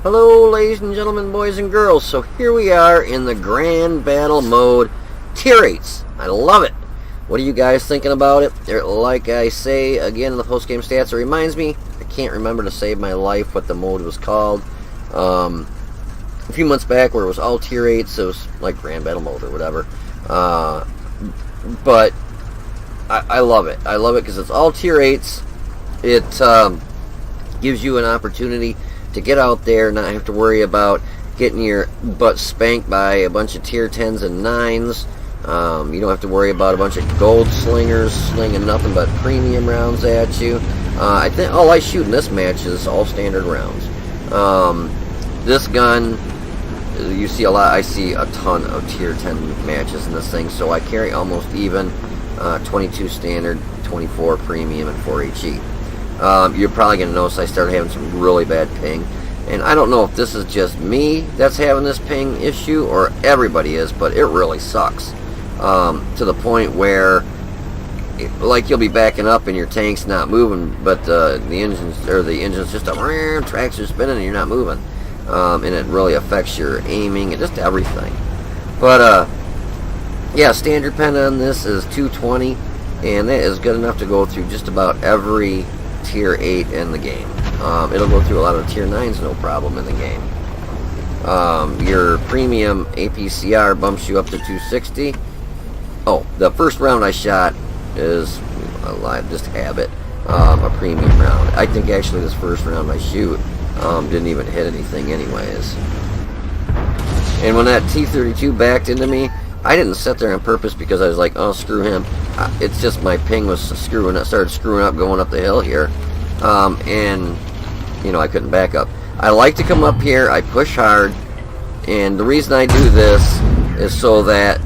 Hello, ladies and gentlemen, boys and girls. So here we are in the Grand Battle mode, Tier 8s. I love it. What are you guys thinking about it? Like I say again in the post-game stats, it reminds me, I can't remember to save my life what the mode was called. A few months back where it was all Tier 8s, it was like Grand Battle mode or whatever. But I love it. I love it because it's all Tier 8s. It gives you an opportunity to get out there, not have to worry about getting your butt spanked by a bunch of Tier 10s and 9s. You don't have to worry about a bunch of gold slingers slinging nothing but premium rounds at you. I think all I shoot in this match is all standard rounds. This gun, you see a lot. I see a ton of Tier 10 matches in this thing, so I carry almost even 22 standard, 24 premium, and 4 HE. You're probably going to notice I started having some really bad ping. And I don't know if this is just me that's having this ping issue or everybody is, but it really sucks. To the point where, like, you'll be backing up and your tank's not moving, but the engine's just tracks are spinning and you're not moving. And it really affects your aiming and just everything. But, yeah, standard pen on this is 220, and that is good enough to go through just about every Tier 8 in the game. It'll go through a lot of Tier 9s no problem in the game. Your premium APCR bumps you up to 260. Oh, the first round I shot is just habit, a premium round. I think actually this first round I shoot didn't even hit anything anyways. And when that T-32 backed into me, I didn't sit there on purpose because I was like, oh, screw him. It's just my ping was started screwing up going up the hill here. And, you know, I couldn't back up. I like to come up here, I push hard, and the reason I do this is so that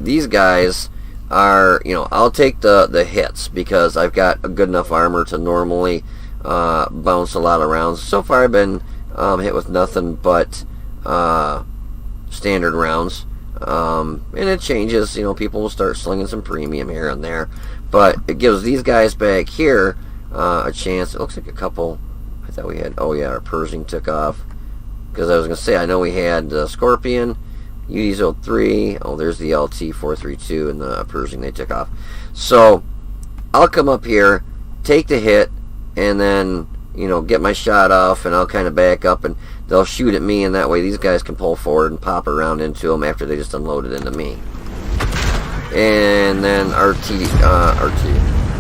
these guys are, you know, I'll take the hits because I've got a good enough armor to normally bounce a lot of rounds. So far I've been hit with nothing but standard rounds. And it changes, you know, people will start slinging some premium here and there, but it gives these guys back here a chance. It looks like a couple, I thought we had, oh yeah, our Pershing took off, because I was going to say, I know we had Scorpion, UD-03, oh there's the LT-432 and the Pershing, they took off. So I'll come up here, take the hit, and then, you know, get my shot off, and I'll kind of back up, and they'll shoot at me, and that way these guys can pull forward and pop around into them after they just unloaded into me. And then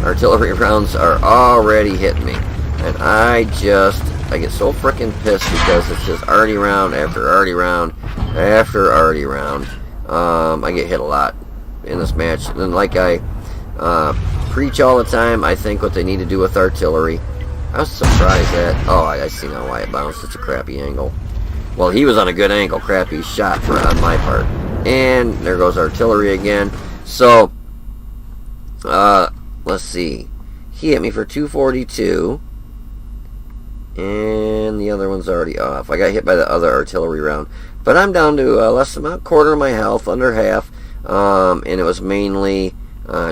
artillery rounds are already hitting me, and I get so freaking pissed because it's just arty round after arty round after arty round. I get hit a lot in this match, and like I preach all the time, I think what they need to do with artillery. I was surprised that, oh, I see now why it bounced. It's a crappy angle. Well, he was on a good angle, crappy shot on my part. And there goes artillery again. So, let's see. He hit me for 242. And the other one's already off. I got hit by the other artillery round. But I'm down to less than a quarter of my health, under half. And it was mainly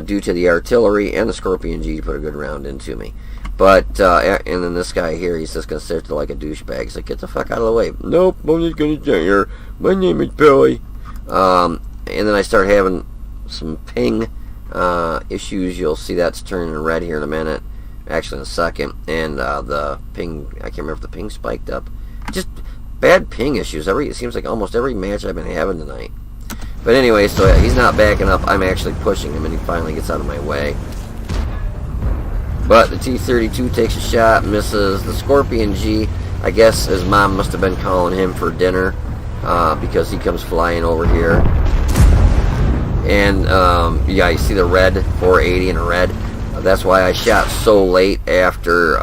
due to the artillery and the Scorpion G to put a good round into me. But, and then this guy here, he's just going to sit there like a douchebag. He's like, get the fuck out of the way. Nope, I'm just going to sit here. My name is Billy. And then I start having some ping issues. You'll see that's turning red here in a minute. Actually, in a second. And the ping, I can't remember if the ping spiked up. Just bad ping issues. It seems like almost every match I've been having tonight. But anyway, so yeah, he's not backing up. I'm actually pushing him, and he finally gets out of my way. But the T-32 takes a shot, misses. The Scorpion G, I guess his mom must have been calling him for dinner because he comes flying over here. And, yeah, you see the red, 480 in red. That's why I shot so late after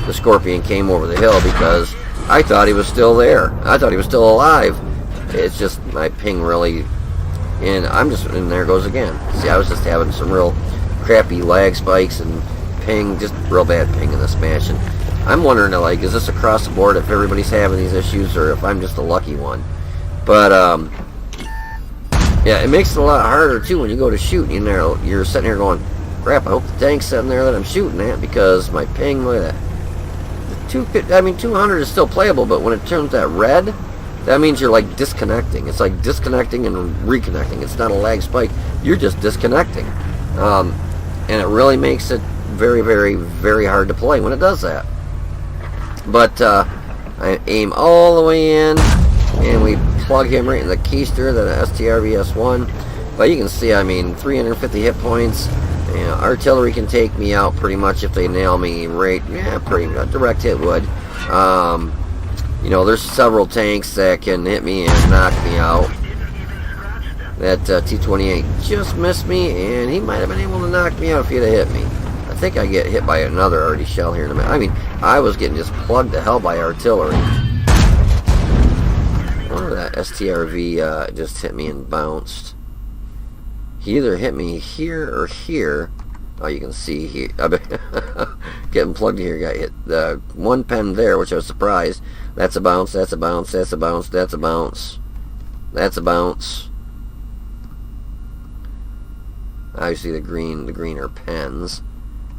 the Scorpion came over the hill, because I thought he was still there. I thought he was still alive. It's just my ping really... And I'm just... And there it goes again. See, I was just having some real crappy lag spikes and ping, just real bad ping in this match, and I'm wondering, like, is this across the board if everybody's having these issues, or if I'm just a lucky one? But yeah, it makes it a lot harder too when you go to shoot. You know, you're sitting here going, crap, I hope the tank's sitting there that I'm shooting at, because my ping, look at that, 200 is still playable, but when it turns that red, that means you're like disconnecting. It's like disconnecting and reconnecting. It's not a lag spike. You're just disconnecting. And it really makes it very, very, very hard to play when it does that. But I aim all the way in, and we plug him right in the keister, the STRVS-1. But you can see, I mean, 350 hit points. You know, artillery can take me out pretty much if they nail me right. Yeah, pretty much. Direct hit would. You know, there's several tanks that can hit me and knock me out. That T-28 just missed me, and he might have been able to knock me out if he'd have hit me. I think I get hit by another arty shell here in a minute. I mean, I was getting just plugged to hell by artillery. I wonder that STRV just hit me and bounced. He either hit me here or here. Oh, you can see here. Getting plugged here, got hit. The one pen there, which I was surprised. That's a bounce, that's a bounce, that's a bounce, that's a bounce. That's a bounce. Obviously the green are pens.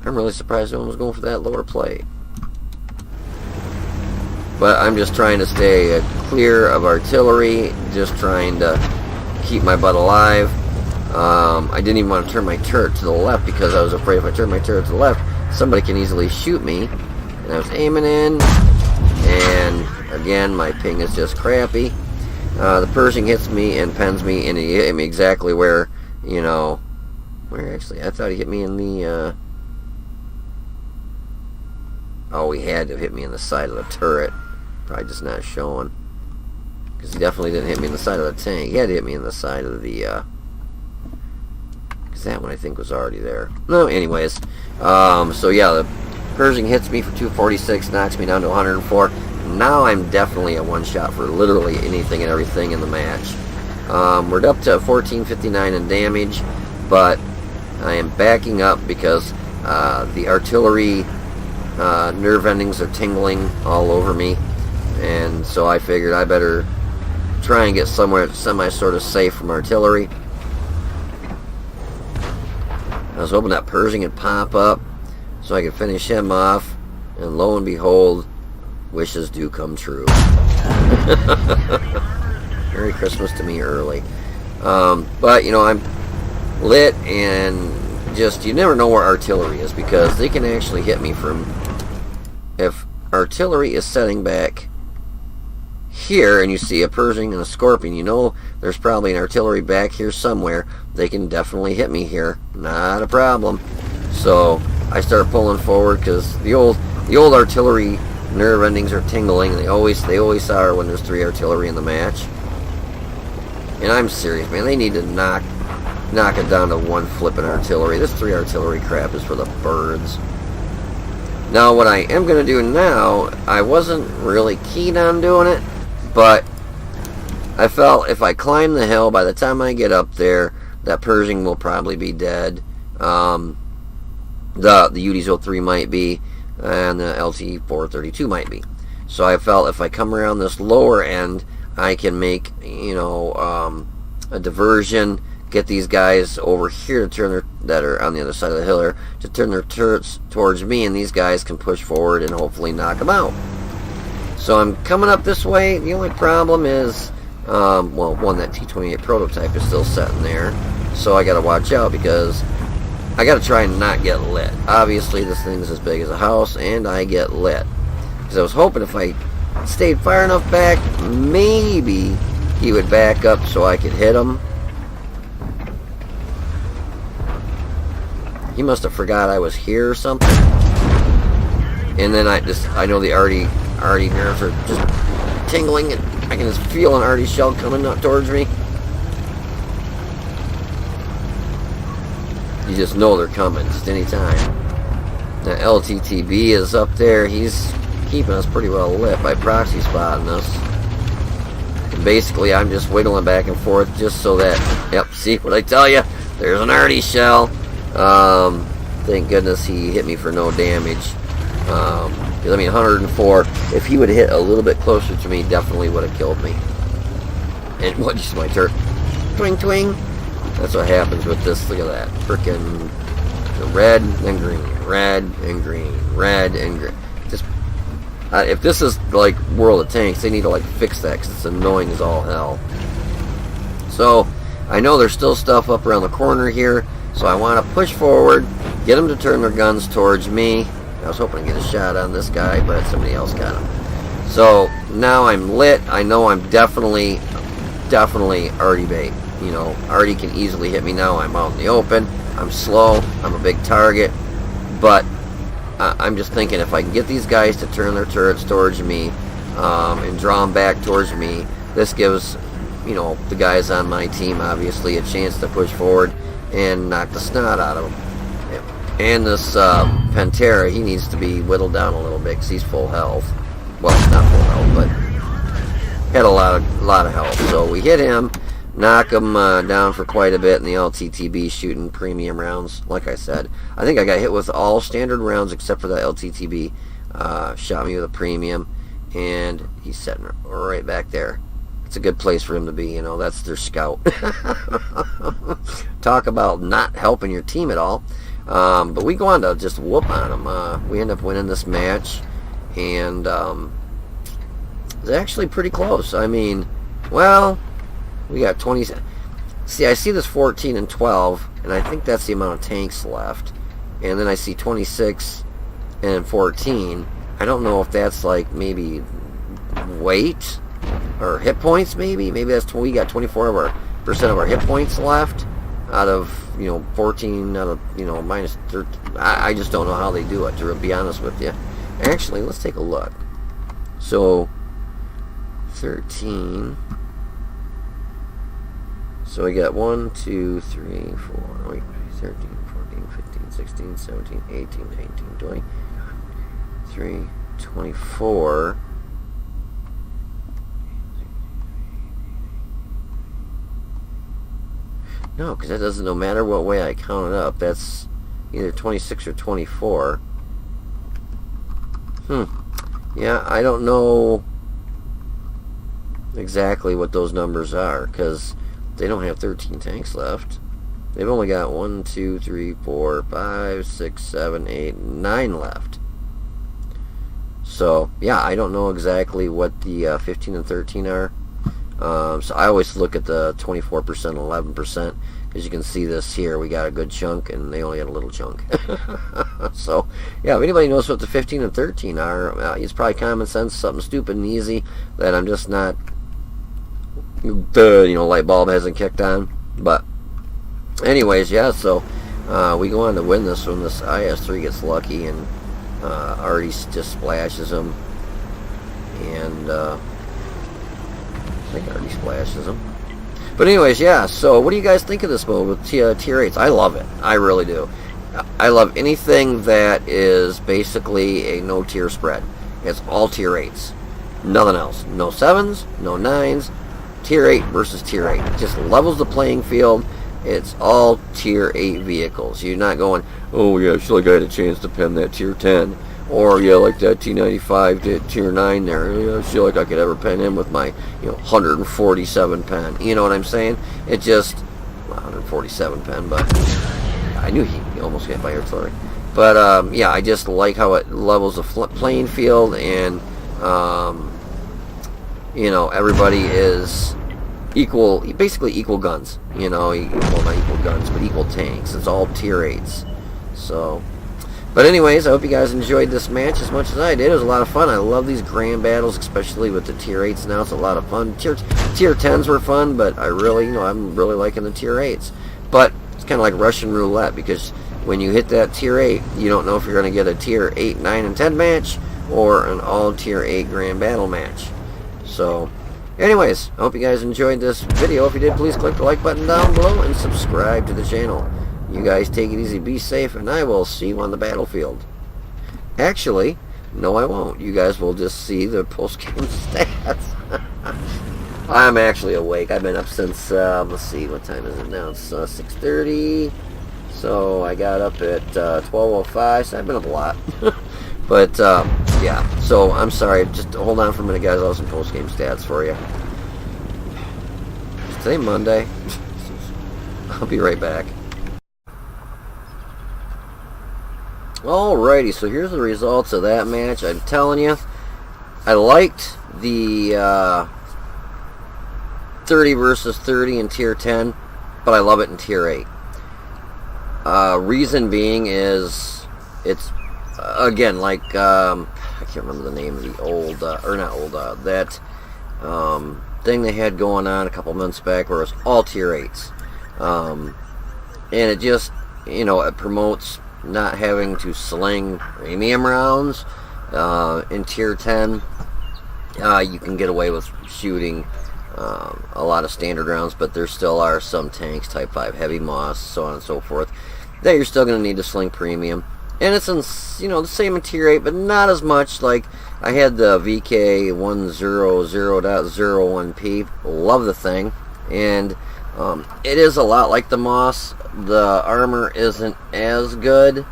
I'm really surprised no one was going for that lower plate. But I'm just trying to stay clear of artillery, just trying to keep my butt alive. I didn't even want to turn my turret to the left because I was afraid if I turned my turret to the left, somebody can easily shoot me. And I was aiming in, and again, my ping is just crappy. The Pershing hits me and pens me, and he hit me exactly where, you know, where actually, I thought he hit me in the, oh, he had to hit me in the side of the turret. Probably just not showing. Because he definitely didn't hit me in the side of the tank. He had to hit me in the side of the, because that one I think was already there. No, anyways. So yeah, the Pershing hits me for 246, knocks me down to 104. Now I'm definitely a one-shot for literally anything and everything in the match. We're up to 1459 in damage, but I am backing up because the artillery nerve endings are tingling all over me, and so I figured I better try and get somewhere semi-sort of safe from artillery. I was hoping that Pershing would pop up so I could finish him off, and lo and behold, wishes do come true. Merry Christmas to me early. But, you know, I'm lit, and just, you never know where artillery is, because they can actually hit me from, if artillery is setting back here, and you see a Pershing and a Scorpion, you know there's probably an artillery back here somewhere. They can definitely hit me here, not a problem. So I start pulling forward, because the old artillery nerve endings are tingling. They always are when there's 3 artillery in the match. And I'm serious, man. They need to knock it down to 1 flipping artillery. This 3 artillery crap is for the birds. Now, what I am going to do now, I wasn't really keen on doing it, but I felt if I climb the hill, by the time I get up there, that Pershing will probably be dead. The UDs 03 might be, and the LT-432 might be. So I felt if I come around this lower end, I can make, you know, a diversion, get these guys over here to turn that are on the other side of the hill here, to turn their turrets towards me, and these guys can push forward and hopefully knock them out. So I'm coming up this way. The only problem is, well, one, that T-28 prototype is still sitting there, so I gotta watch out, because I gotta try and not get lit. Obviously, this thing's as big as a house, and I get lit. Because I was hoping if I stayed far enough back, maybe he would back up so I could hit him. He must have forgot I was here or something. And then I know the arty nerves are just tingling, and I can just feel an arty shell coming up towards me. You just know they're coming, just any time. Now LTTB is up there. He's keeping us pretty well lit by proxy spotting us. And basically, I'm just wiggling back and forth just so that, yep, see what I tell you? There's an arty shell. Thank goodness he hit me for no damage. Because, I mean, 104, if he would have hit a little bit closer to me, definitely would have killed me. And what, just my turret. Twing, twing. That's what happens with this. Look at that. Frickin' red and green, red and green, red and green. Just If this is like World of Tanks, they need to like fix that because it's annoying as all hell. So I know there's still stuff up around the corner here, so I want to push forward, get them to turn their guns towards me. I was hoping to get a shot on this guy, but somebody else got him. So now I'm lit. I know I'm definitely arty bait. You know, arty can easily hit me now. I'm out in the open. I'm slow. I'm a big target. But I'm just thinking if I can get these guys to turn their turrets towards me and draw them back towards me, this gives, you know, the guys on my team obviously a chance to push forward and knock the snot out of them. And this Pantera, he needs to be whittled down a little bit because he's full health. Well, not full health, but had a lot of health. So we hit him, knock him down for quite a bit in the LTTB, shooting premium rounds. Like I said, I think I got hit with all standard rounds except for the LTTB. Shot me with a premium, and he's sitting right back there. It's a good place for him to be, you know. That's their scout. Talk about not helping your team at all. But we go on to just whoop on them. We end up winning this match, and it's actually pretty close. I mean, well, we got 20. See, I see this 14 and 12, and I think that's the amount of tanks left. And then I see 26 and 14. I don't know if that's like maybe weight or hit points. Maybe that's we got 24% of our hit points left. Out of, you know, 14 out of, you know, minus 13. I just don't know how they do it, to be honest with you. Actually, let's take a look. So 13. So we got 1, 2, 3, 4, wait, 13, 14, 15, 16, 17, 18, 19, 20, 3, 24. No, because that doesn't, no matter what way I count it up, that's either 26 or 24. Yeah, I don't know exactly what those numbers are, because they don't have 13 tanks left. They've only got 1, 2, 3, 4, 5, 6, 7, 8, 9 left. So, yeah, I don't know exactly what the 15 and 13 are. So I always look at the 24%, 11%. As you can see this here, we got a good chunk, and they only had a little chunk. So, yeah, if anybody knows what the 15 and 13 are, it's probably common sense, something stupid and easy that I'm just not, you know, light bulb hasn't kicked on. But, anyways, yeah, so we go on to win this when this IS-3 gets lucky, and Artie just splashes him. And, I think Artie splashes him. But anyways, yeah, so what do you guys think of this mode with tier 8s? I love it. I really do. I love anything that is basically a no-tier spread. It's all tier 8s. Nothing else. No 7s, no 9s. Tier 8 versus tier 8. It just levels the playing field. It's all tier 8 vehicles. You're not going, oh yeah, I feel like I had a chance to pen that tier 10. Or, yeah, like that T95 to tier 9 there. Yeah, I feel like I could ever pen him with my, you know, 147 pen. You know what I'm saying? It just, well, 147 pen, but I knew he almost hit by artillery. But, yeah, I just like how it levels the playing field, and, you know, everybody is equal, basically equal guns. You know, well, not equal guns, but equal tanks. It's all tier 8s. So... But anyways, I hope you guys enjoyed this match as much as I did. It was a lot of fun. I love these grand battles, especially with the tier 8s now. It's a lot of fun. Tier 10s were fun, but I really, you know, I'm really liking the tier 8s. But it's kind of like Russian roulette, because when you hit that tier 8, you don't know if you're going to get a tier 8, 9, and 10 match or an all tier 8 grand battle match. So, anyways, I hope you guys enjoyed this video. If you did, please click the like button down below and subscribe to the channel. You guys take it easy, be safe, and I will see you on the battlefield. Actually, no I won't. You guys will just see the post-game stats. I'm actually awake. I've been up since, let's see, what time is it now? It's 6:30. So I got up at 12:05, so I've been up a lot. But, yeah. So, I'm sorry. Just hold on for a minute, guys. I'll have some post-game stats for you. Is today Monday? I'll be right back. Alrighty, so here's the results of that match. I'm telling you, I liked the 30 versus 30 in Tier 10, but I love it in Tier 8. Reason being is it's again like I can't remember the name of the old or not old that thing they had going on a couple months back where it was all Tier 8s, and it just it promotes not having to sling premium rounds. In Tier 10, you can get away with shooting a lot of standard rounds, but there still are some tanks, Type 5 Heavy Moss, so on and so forth, that you're still going to need to sling premium. And it's in, the same in Tier 8, but not as much. Like, I had the VK100.01P, love the thing, and it is a lot like the Moss. The armor isn't as good,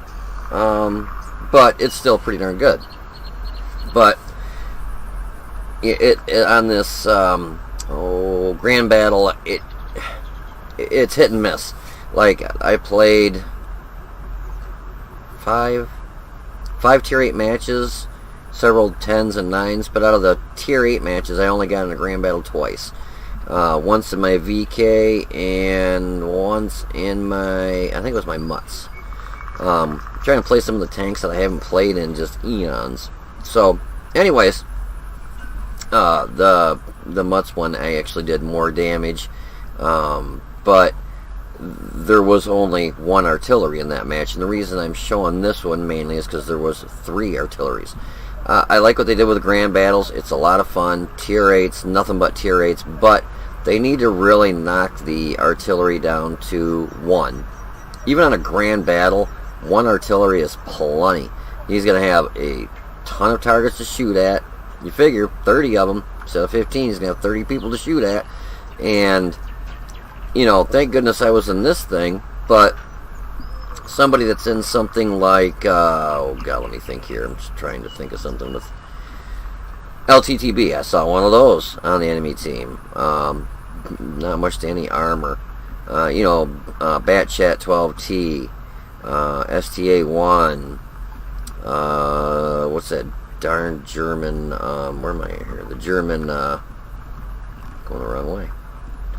but it's still pretty darn good. But it on this Grand Battle, it's hit and miss. Like, I played five Tier 8 matches, several 10s and 9s, but out of the Tier 8 matches, I only got in a Grand Battle twice. Once in my VK and once in my, I think it was my Mutts. Trying to play some of the tanks that I haven't played in just eons. So, anyways, the Mutts one, I actually did more damage, but there was only one artillery in that match, and the reason I'm showing this one mainly is because there was 3 artilleries. I like what they did with the Grand Battles. It's a lot of fun. Tier 8s, nothing but Tier 8s, but they need to really knock the artillery down to 1. Even on a Grand Battle, 1 artillery is plenty. He's going to have a ton of targets to shoot at. You figure 30 of them instead of 15, he's going to have 30 people to shoot at. And, thank goodness I was in this thing, but somebody that's in something like, oh god, let me think here. I'm just trying to think of something with LTTB. I saw one of those on the enemy team. Not much to any armor. Batchat 12T, STA1, what's that darn German, where am I here? The German, going the wrong way.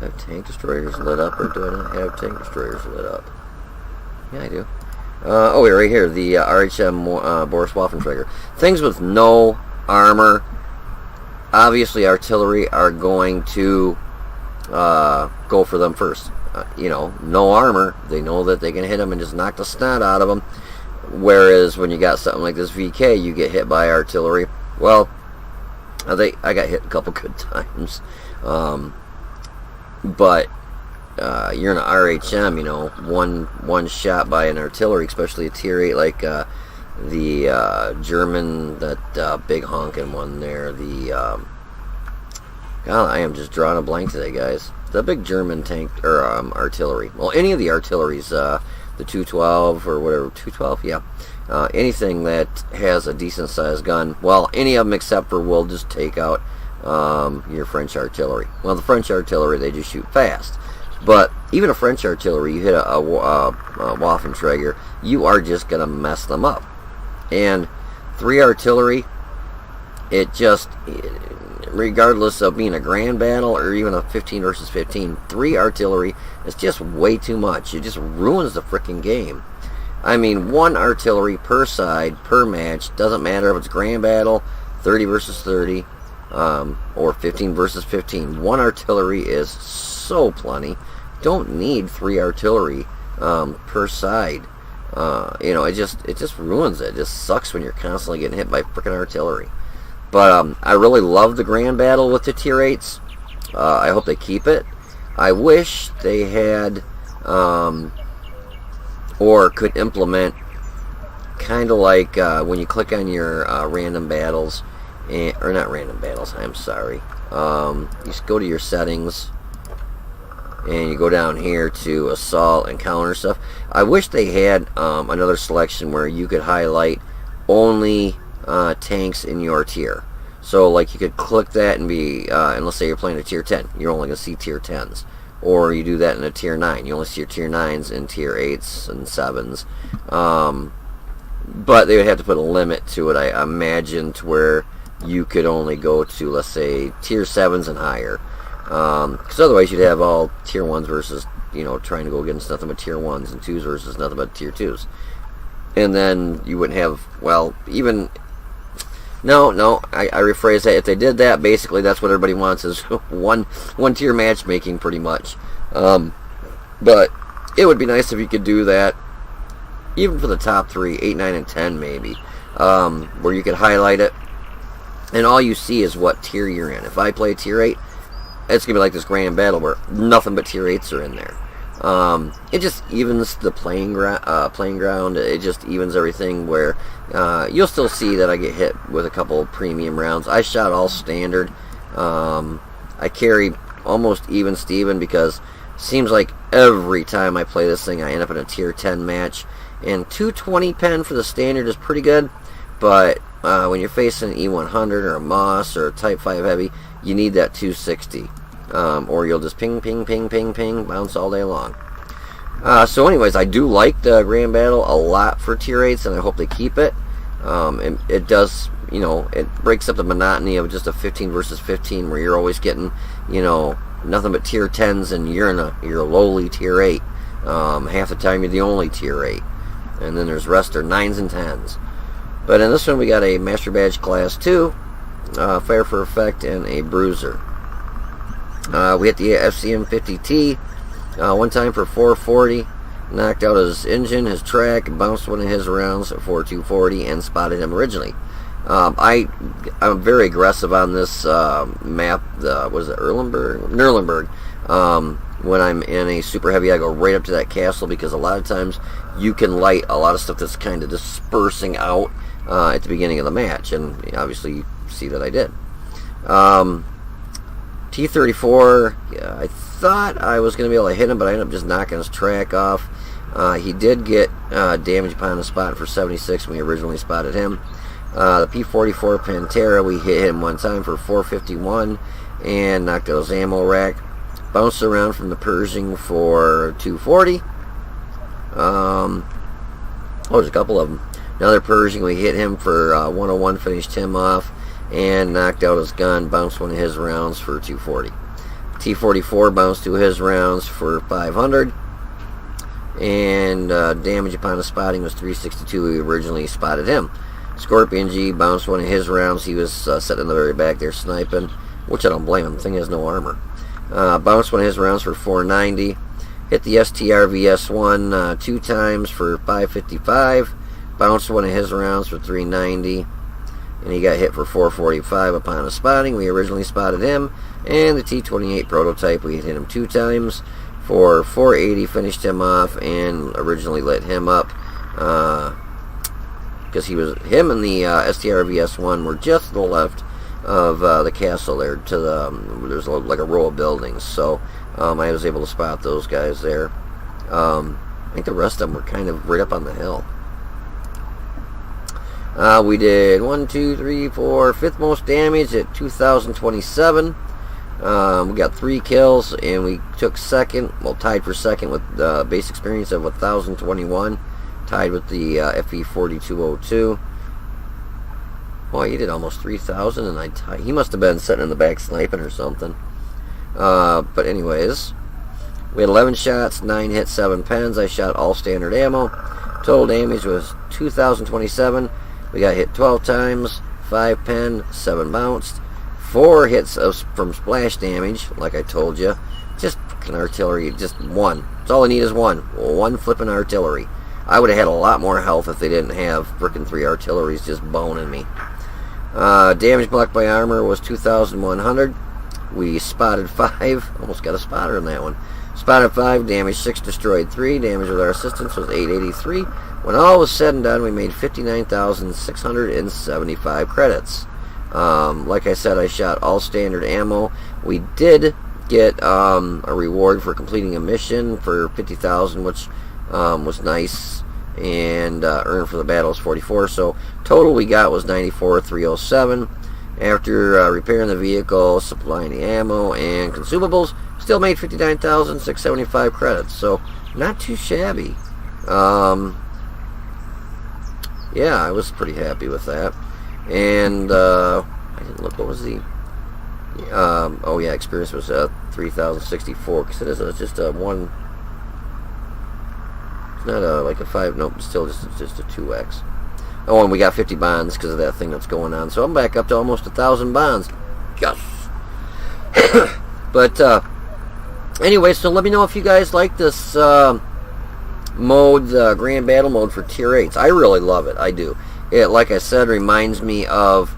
Do I have tank destroyers lit up, or do I not have tank destroyers lit up? Yeah, I do. Right here, the RHM Boris Waffentrager. Things with no armor, obviously artillery are going to go for them first. No armor, they know that they can hit them and just knock the snot out of them. Whereas when you got something like this VK, you get hit by artillery. Well, I got hit a couple good times. But you're in an RHM, one shot by an artillery, especially a Tier 8 like the German, that big honking one there. God, I am just drawing a blank today, guys. The big German tank, or artillery. Well, any of the artilleries, the 212 or whatever, 212, yeah. Anything that has a decent sized gun, well, any of them except for, we'll just take out your French artillery. Well, the French artillery, they just shoot fast. But even a French artillery, you hit a Waffentrager, you are just going to mess them up. And 3 artillery, it just, regardless of being a Grand Battle or even a 15 versus 15, 3 artillery is just way too much. It just ruins the freaking game. I mean, 1 artillery per side, per match, doesn't matter if it's Grand Battle, 30 versus 30, or 15 versus 15. 1 artillery is so plenty. Don't need 3 artillery per side. It just ruins it. It just sucks when you're constantly getting hit by freaking artillery. But I really love the Grand Battle with the Tier 8s. I hope they keep it. I wish they had or could implement kind of like when you click on your random battles, or not random battles, I'm sorry. You just go to your settings and you go down here to assault and counter stuff. I wish they had another selection where you could highlight only tanks in your tier. So like you could click that and be, and let's say you're playing a Tier 10, you're only going to see Tier 10s. Or you do that in a Tier 9, you only see your Tier 9s and Tier 8s and 7s. But they would have to put a limit to it, I imagine, to where you could only go to, let's say, tier 7s and higher. Because otherwise you'd have all tier 1s versus, trying to go against nothing but tier 1s, and 2s versus nothing but tier 2s. And then you wouldn't have, even... No, I rephrase that. If they did that, basically that's what everybody wants, is one tier matchmaking, pretty much. But it would be nice if you could do that, even for the top 3, 8, 9, and 10 maybe, where you could highlight it, and all you see is what tier you're in. If I play tier 8, it's going to be like this grand battle where nothing but tier 8s are in there. It just evens the playing ground. It just evens everything, where you'll still see that I get hit with a couple premium rounds. I shot all standard. I carry almost even Steven, because it seems like every time I play this thing I end up in a tier 10 match. And 220 pen for the standard is pretty good, but when you're facing an E100 or a Moss or a Type 5 Heavy, you need that 260. Or you'll just ping, ping, ping, ping, ping, bounce all day long. So anyways, I do like the Grand Battle a lot for tier 8s, and I hope they keep it. And it does, it breaks up the monotony of just a 15 versus 15, where you're always getting, nothing but tier 10s, and you're a lowly tier 8. Half the time you're the only tier 8. And then there's rest are 9s and 10s. But in this one we got a Master Badge Class 2, Fire for Effect, and a Bruiser. We hit the FCM 50T one time for 440, knocked out his engine, his track, bounced one of his rounds for 240, and spotted him originally. I'm very aggressive on this map. Was it Nuremberg? When I'm in a super heavy, I go right up to that castle, because a lot of times you can light a lot of stuff that's kind of dispersing out at the beginning of the match, and obviously you see that I did. T-34, I thought I was going to be able to hit him, but I ended up just knocking his track off. He did get damage upon the spot for 76 when we originally spotted him. The P-44 Pantera, we hit him one time for 451 and knocked out his ammo rack. Bounced around from the Pershing for 240. There's a couple of them. Another Pershing, we hit him for 101, finished him off, and knocked out his gun, bounced one of his rounds for 240. T-44 bounced two of his rounds for 500. And damage upon the spotting was 362. We originally spotted him. Scorpion G bounced one of his rounds. He was sitting in the very back there sniping, which I don't blame him. The thing has no armor. Bounced one of his rounds for 490. Hit the STR VS1 two times for 555. Bounced one of his rounds for 390. And he got hit for 445 upon a spotting. We originally spotted him. And the T-28 prototype, we hit him two times for 480, finished him off, and originally lit him up. Because him and the STR VS1 were just to the left of the castle there, to the there's like a row of buildings, so I was able to spot those guys there. I think the rest of them were kind of right up on the hill. We did 1, 2, 3, 4, fifth most damage at 2,027. We got 3 kills, and we took second, tied for second with the base experience of 1,021, tied with the FE4202. Boy, he did almost 3,000, and he must have been sitting in the back sniping or something. But anyways, we had 11 shots, 9 hits, 7 pens. I shot all standard ammo. Total damage was 2,027. We got hit 12 times, 5 pen, 7 bounced, 4 hits from splash damage, like I told you. Just fucking artillery, just one. That's all I need is one. One flipping artillery. I would have had a lot more health if they didn't have frickin' 3 artilleries just boning me. Damage blocked by armor was 2,100. We spotted 5. Almost got a spotter in that one. Spotted 5, damage 6, destroyed 3. Damage with our assistance was 883. When all was said and done, we made 59,675 credits. Like I said, I shot all standard ammo. We did get a reward for completing a mission for 50,000, which was nice, and earned for the battle is 44. So total we got was 94,307. After repairing the vehicle, supplying the ammo and consumables, still made 59,675 credits. So not too shabby. Yeah, I was pretty happy with that. And what was the... oh yeah, experience was 3,064, because it is just a 1... It's not like a 5, nope, still just a 2x. Oh, and we got 50 bonds because of that thing that's going on. So I'm back up to almost 1,000 bonds. Yes! But, anyway, so let me know if you guys like this mode, the Grand Battle mode for Tier 8s. I really love it. I do. It, like I said, reminds me of,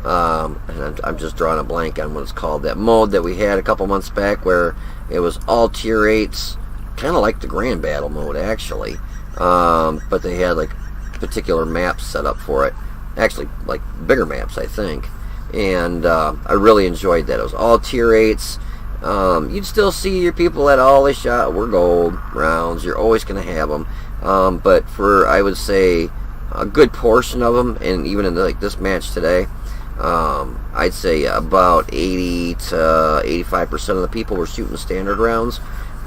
and I'm just drawing a blank on what it's called, that mode that we had a couple months back where it was all Tier 8s, kind of like the Grand Battle mode, actually. But they had, like, particular maps set up for it. Actually, like, bigger maps, I think. And I really enjoyed that. It was all Tier 8s. You'd still see your people that all they shot were gold rounds. You're always going to have them. But for, I would say, a good portion of them, and even in like this match today, I'd say about 80 to 85% of the people were shooting standard rounds.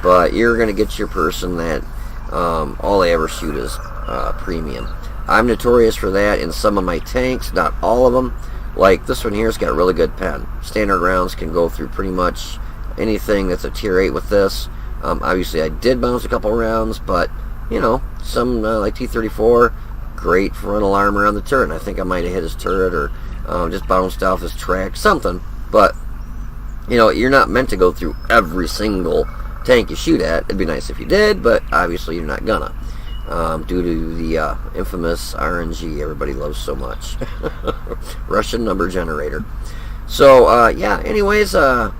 But you're going to get your person that all they ever shoot is premium. I'm notorious for that in some of my tanks, not all of them. Like this one here's got a really good pen. Standard rounds can go through pretty much anything that's a Tier 8 with this. Obviously I did bounce a couple rounds, but you know, some like T-34, great frontal armor on the turret. And I think I might have hit his turret or just bounced off his track, something. But you know, you're not meant to go through every single tank you shoot at. It'd be nice if you did, but obviously you're not gonna. Due to the infamous RNG everybody loves so much. Russian number generator. So, yeah, anyways, I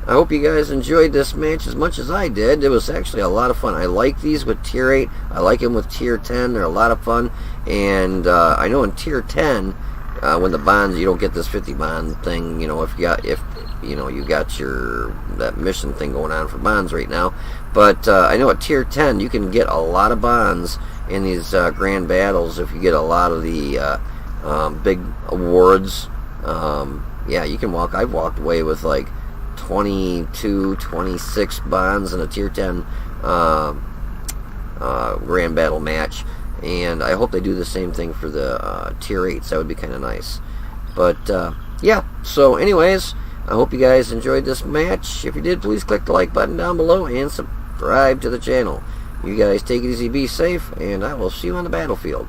hope you guys enjoyed this match as much as I did. It was actually a lot of fun. I like these with Tier 8. I like them with Tier 10. They're a lot of fun. And I know in Tier 10, when the bonds, you don't get this 50 bond thing, you know, if you know, you got that mission thing going on for bonds right now. But I know at Tier 10 you can get a lot of bonds in these grand battles if you get a lot of the big awards. Yeah, you can walk. I've walked away with like 22, 26 bonds in a Tier 10 grand battle match. And I hope they do the same thing for the Tier 8s. That would be kind of nice. But yeah, so anyways, I hope you guys enjoyed this match. If you did, please click the like button down below and subscribe to the channel. You guys take it easy, be safe, and I will see you on the battlefield.